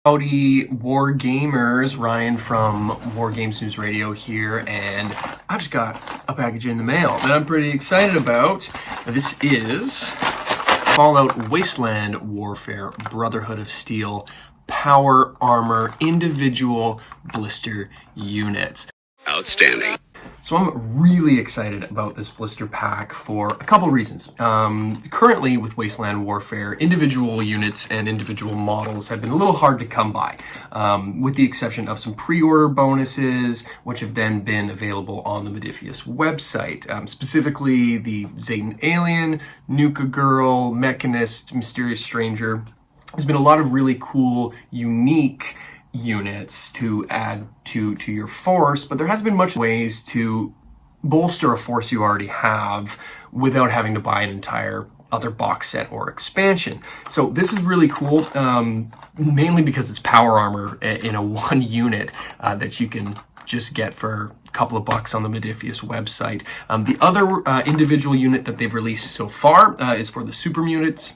Howdy, War Gamers. Ryan from War Games News Radio here, and I just got a package in the mail that I'm pretty excited about. This is Fallout Wasteland Warfare Brotherhood of Steel Power Armor Individual Blister Units. Outstanding. So I'm really excited about this blister pack for a couple reasons. Currently with Wasteland Warfare, individual units and individual models have been a little hard to come by, with the exception of some pre-order bonuses, which have then been available on the Modifius website. Specifically the Zayton Alien, Nuka Girl, Mechanist, Mysterious Stranger. There's been a lot of really cool, unique units to add to your force, but there hasn't been much ways to bolster a force you already have without having to buy an entire other box set or expansion. So this is really cool, mainly because it's power armor in a one unit that you can just get for a couple of bucks on the Modifius website. The other individual unit that they've released so far is for the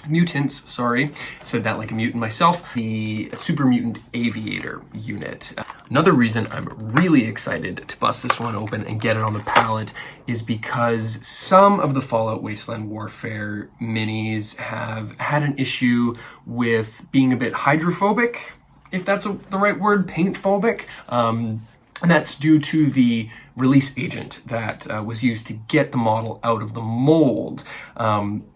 Mutants, sorry, said that like a mutant myself, the Super Mutant Aviator unit. Another reason I'm really excited to bust this one open and get it on the pallet is because some of the Fallout Wasteland Warfare minis have had an issue with being a bit hydrophobic, if that's the right word, paint phobic. And that's due to the release agent that was used to get the model out of the mold.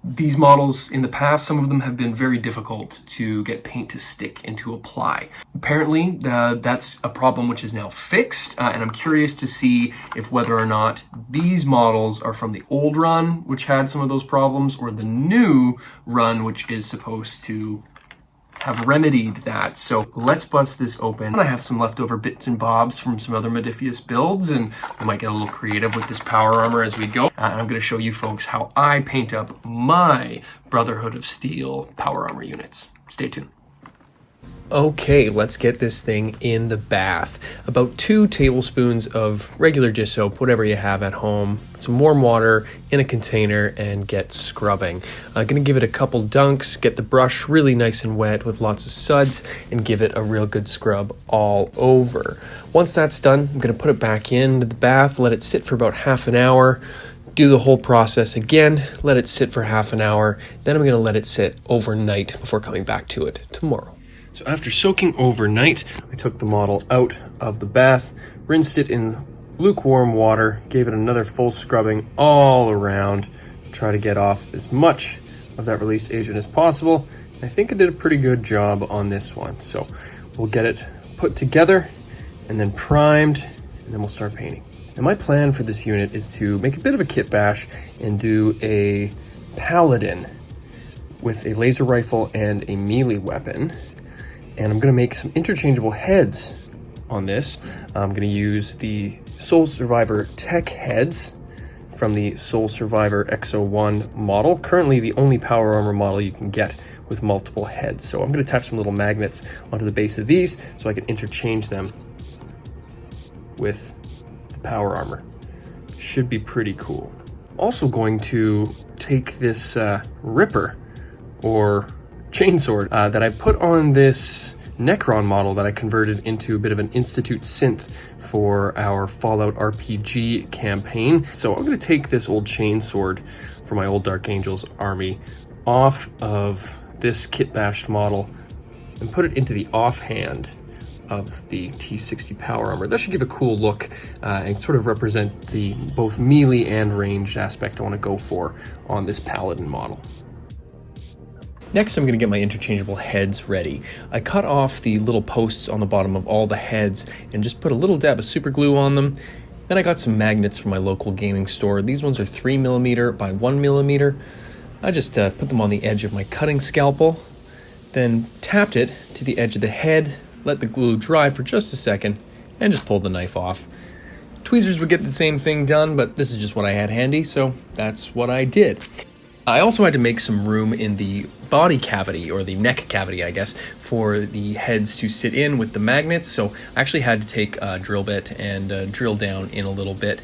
These models in the past, some of them have been very difficult to get paint to stick and to apply. Apparently, that's a problem which is now fixed, and I'm curious to see if whether or not these models are from the old run, which had some of those problems, or the new run, which is supposed to have remedied that. So let's bust this open. I have some leftover bits and bobs from some other Modifius builds, and we might get a little creative with this power armor as we go. And I'm going to show you folks how I paint up my Brotherhood of Steel power armor units. Stay tuned. Okay, let's get this thing in the bath. About 2 tablespoons of regular dish soap, whatever you have at home, some warm water in a container, and get scrubbing. I'm going to give it a couple dunks, get the brush really nice and wet with lots of suds, and give it a real good scrub all over. Once that's done, I'm going to put it back into the bath, let it sit for about half an hour, do the whole process again, let it sit for half an hour, then I'm going to let it sit overnight before coming back to it tomorrow. So after soaking overnight, I took the model out of the bath, rinsed it in lukewarm water, gave it another full scrubbing all around, try to get off as much of that release agent as possible. I think I did a pretty good job on this one. So we'll get it put together and then primed, and then we'll start painting. And my plan for this unit is to make a bit of a kit bash and do a Paladin with a laser rifle and a melee weapon. And I'm going to make some interchangeable heads on this. I'm going to use the Soul Survivor Tech heads from the Soul Survivor X01 model. Currently the only power armor model you can get with multiple heads. So I'm going to attach some little magnets onto the base of these so I can interchange them with the power armor. Should be pretty cool. Also going to take this Ripper, or chainsword, that I put on this Necron model that I converted into a bit of an Institute synth for our Fallout RPG campaign. So I'm going to take this old chainsword for my old Dark Angels army off of this kit bashed model and put it into the offhand of the T-60 Power Armor. That should give a cool look and sort of represent the both melee and ranged aspect I want to go for on this Paladin model. Next, I'm going to get my interchangeable heads ready. I cut off the little posts on the bottom of all the heads and just put a little dab of super glue on them. Then I got some magnets from my local gaming store. These ones are 3mm by 1mm. I just put them on the edge of my cutting scalpel, then tapped it to the edge of the head, let the glue dry for just a second, and just pulled the knife off. Tweezers would get the same thing done, but this is just what I had handy, so that's what I did. I also had to make some room in the body cavity, or the neck cavity, I guess, for the heads to sit in with the magnets. So I actually had to take a drill bit and drill down in a little bit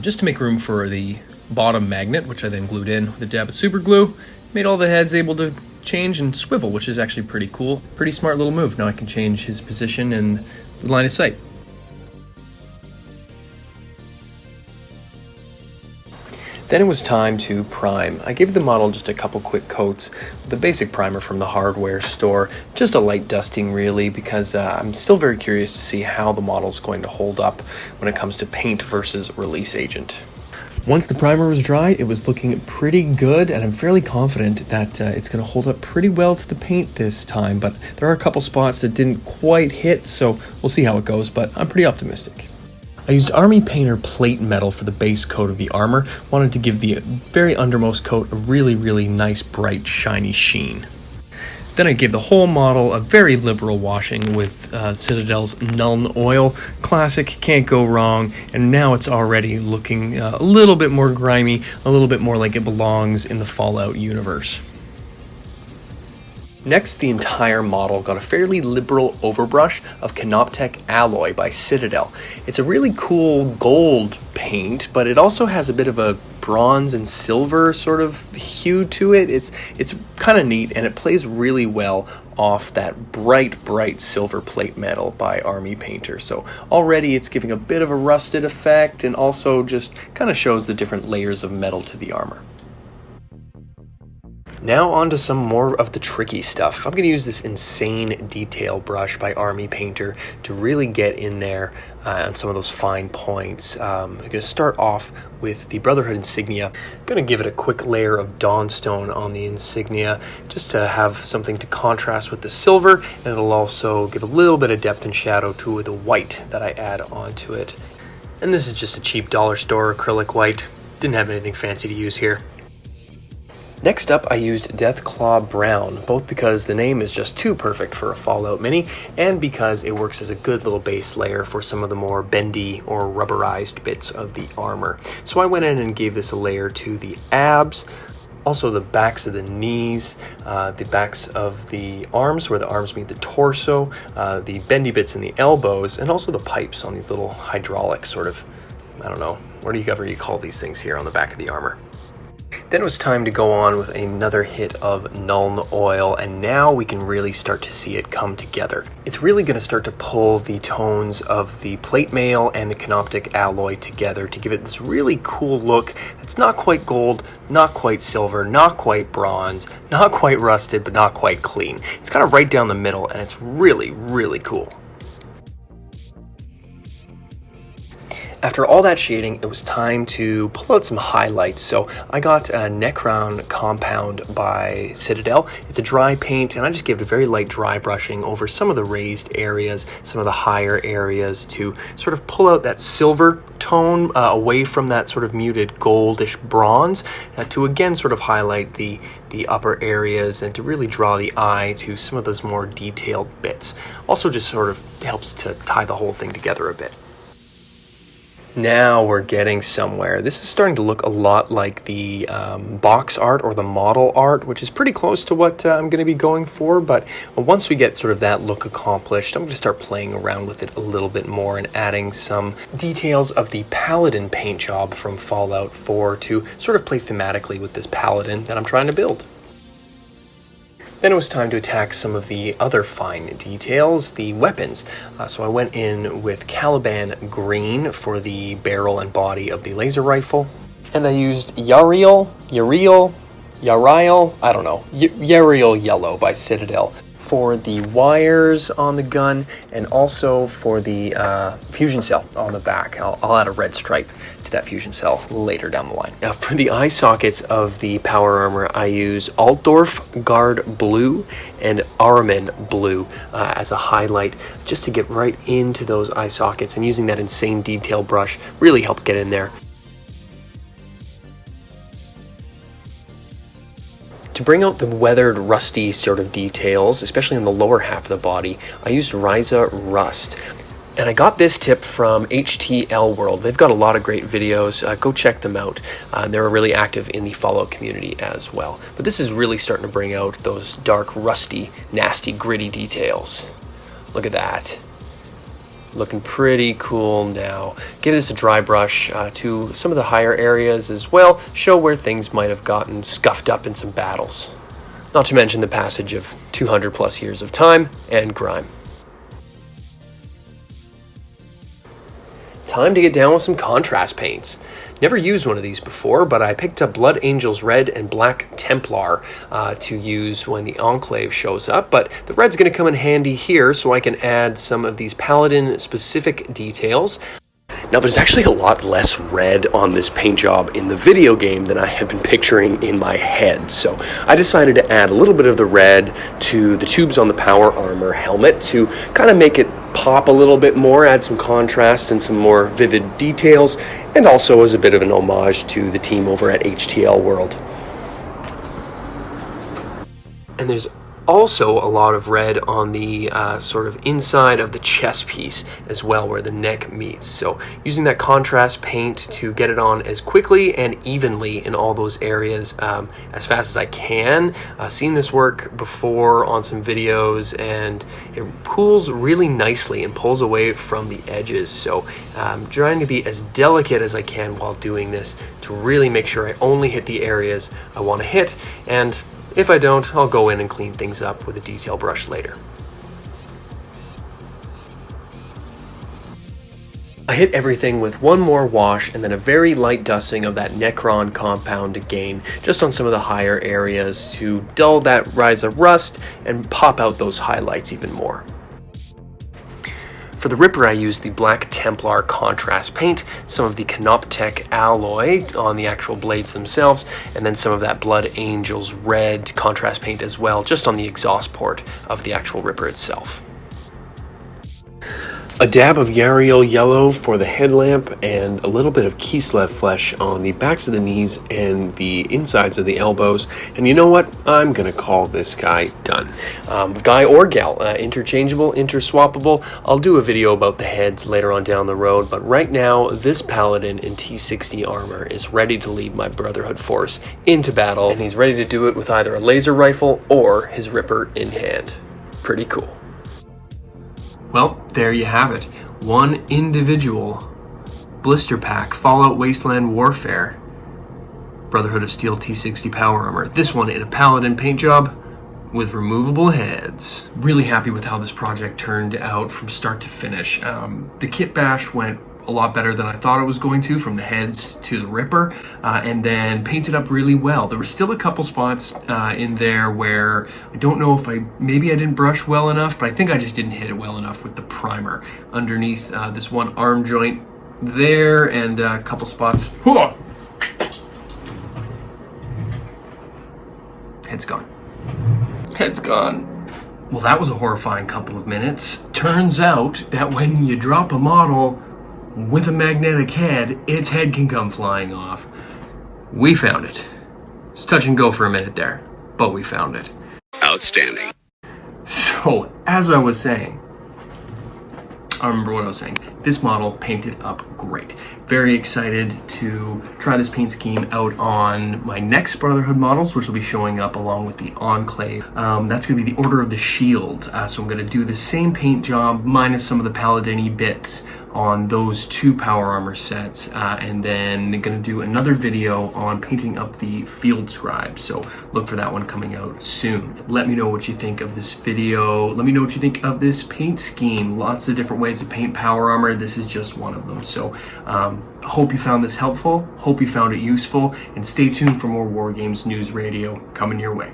just to make room for the bottom magnet, which I then glued in with a dab of super glue. Made all the heads able to change and swivel, which is actually pretty cool. Pretty smart little move. Now I can change his position and line of sight. Then it was time to prime. I gave the model just a couple quick coats with a basic primer from the hardware store. Just a light dusting really, because I'm still very curious to see how the model's going to hold up when it comes to paint versus release agent. Once the primer was dry, it was looking pretty good, and I'm fairly confident that it's going to hold up pretty well to the paint this time, but there are a couple spots that didn't quite hit, so we'll see how it goes, but I'm pretty optimistic. I used Army Painter plate metal for the base coat of the armor. Wanted to give the very undermost coat a really nice, bright, shiny sheen. Then I gave the whole model a very liberal washing with Citadel's Nuln Oil. Classic, can't go wrong, and now it's already looking a little bit more grimy, a little bit more like it belongs in the Fallout universe. Next, the entire model got a fairly liberal overbrush of Canoptech Alloy by Citadel. It's a really cool gold paint, but it also has a bit of a bronze and silver sort of hue to it. It's kind of neat, and it plays really well off that bright silver plate metal by Army Painter. So already it's giving a bit of a rusted effect, and also just kind of shows the different layers of metal to the armor. Now on to some more of the tricky stuff. I'm going to use this insane detail brush by Army Painter to really get in there on some of those fine points. I'm going to start off with the Brotherhood Insignia. I'm going to give it a quick layer of Dawnstone on the Insignia just to have something to contrast with the silver, and it'll also give a little bit of depth and shadow to the white that I add onto it. And this is just a cheap dollar store acrylic white. Didn't have anything fancy to use here. Next up, I used Deathclaw Brown, both because the name is just too perfect for a Fallout Mini, and because it works as a good little base layer for some of the more bendy or rubberized bits of the armor. So I went in and gave this a layer to the abs, also the backs of the knees, the backs of the arms where the arms meet the torso, the bendy bits in the elbows, and also the pipes on these little hydraulic sort of, I don't know, whatever you call these things here on the back of the armor. Then it was time to go on with another hit of Nuln Oil, and now we can really start to see it come together. It's really going to start to pull the tones of the plate mail and the Canoptech Alloy together to give it this really cool look. It's not quite gold, not quite silver, not quite bronze, not quite rusted, but not quite clean. It's kind of right down the middle, and it's really cool. After all that shading, it was time to pull out some highlights. So I got a Necron Compound by Citadel. It's a dry paint, and I just gave it a very light dry brushing over some of the raised areas, some of the higher areas, to sort of pull out that silver tone away from that sort of muted goldish bronze, to again sort of highlight the upper areas and to really draw the eye to some of those more detailed bits. Also just sort of helps to tie the whole thing together a bit. Now we're getting somewhere. This is starting to look a lot like the box art or the model art, which is pretty close to what I'm going to be going for, but once we get sort of that look accomplished, I'm going to start playing around with it a little bit more and adding some details of the Paladin paint job from Fallout 4 to sort of play thematically with this Paladin that I'm trying to build. Then it was time to attack some of the other fine details, the weapons. So I went in with Caliban Green for the barrel and body of the laser rifle. And I used Yariel, I don't know, Yariel Yellow by Citadel for the wires on the gun, and also for the fusion cell on the back. I'll add a red stripe to that fusion cell later down the line. Now for the eye sockets of the power armor, I use Altdorf Guard Blue and Araman Blue as a highlight, just to get right into those eye sockets, and using that insane detail brush really helped get in there. To bring out the weathered, rusty sort of details, especially in the lower half of the body, I used Ryza Rust. And I got this tip from HTL World. They've got a lot of great videos. Go check them out. They're really active in the Fallout community as well. But this is really starting to bring out those dark, rusty, nasty, gritty details. Look at that. Looking pretty cool now. Give this a dry brush to some of the higher areas as well. Show where things might have gotten scuffed up in some battles. not to mention the passage of 200 plus years of time and grime. Time to get down with some contrast paints. Never used one of these before, but I picked up Blood Angel's Red and Black Templar to use when the Enclave shows up, but the red's going to come in handy here so I can add some of these Paladin specific details. Now, there's actually a lot less red on this paint job in the video game than I had been picturing in my head, so I decided to add a little bit of the red to the tubes on the Power Armor helmet to kind of make it pop a little bit more, add some contrast and some more vivid details, and also as a bit of an homage to the team over at HTL World. And there's also a lot of red on the sort of inside of the chest piece as well, where the neck meets. So using that contrast paint to get it on as quickly and evenly in all those areas as fast as I can. Seen this work before on some videos, and it pools really nicely and pulls away from the edges. So I'm trying to be as delicate as I can while doing this to really make sure I only hit the areas I want to hit, and if I don't, I'll go in and clean things up with a detail brush later. I hit everything with one more wash and then a very light dusting of that Necron compound again, just on some of the higher areas to dull that rise of rust and pop out those highlights even more. For the Ripper, I used the Black Templar contrast paint, some of the Canoptech alloy on the actual blades themselves, and then some of that Blood Angel's Red contrast paint as well, just on the exhaust port of the actual Ripper itself. A dab of Yariel Yellow for the headlamp, and a little bit of Kislev flesh on the backs of the knees and the insides of the elbows. And you know what? I'm going to call this guy done. Guy or gal, interchangeable, interswappable. I'll do a video about the heads later on down the road, but right now, this Paladin in T-60 armor is ready to lead my Brotherhood force into battle, and he's ready to do it with either a laser rifle or his Ripper in hand. Pretty cool. Well, there you have it. One individual blister pack, Fallout Wasteland Warfare, Brotherhood of Steel T-60 Power Armor. This one in a Paladin paint job with removable heads. Really happy with how this project turned out from start to finish. The kit bash went a lot better than I thought it was going to, from the heads to the Ripper, and then painted up really well. There were still a couple spots in there where I don't know if maybe I didn't brush well enough, but I think I just didn't hit it well enough with the primer. Underneath this one arm joint there, and a couple spots. Head's gone. Head's gone. Well, that was a horrifying couple of minutes. Turns out that when you drop a model with a magnetic head, its head can come flying off. We found it. It's touch and go for a minute there, but we found it. Outstanding. So, as I was saying, I remember what I was saying. This model painted up great. Very excited to try this paint scheme out on my next Brotherhood models, which will be showing up along with the Enclave. That's going to be the Order of the Shield. So I'm going to do the same paint job minus some of the Paladin-y bits on those two power armor sets, and then going to do another video on painting up the field scribe, so look for that one coming out soon. Let me know what you think of this video. Let me know what you think of this paint scheme. Lots of different ways to paint power armor. This is just one of them. So hope you found this helpful, hope you found it useful, and stay tuned for more War Games News Radio coming your way.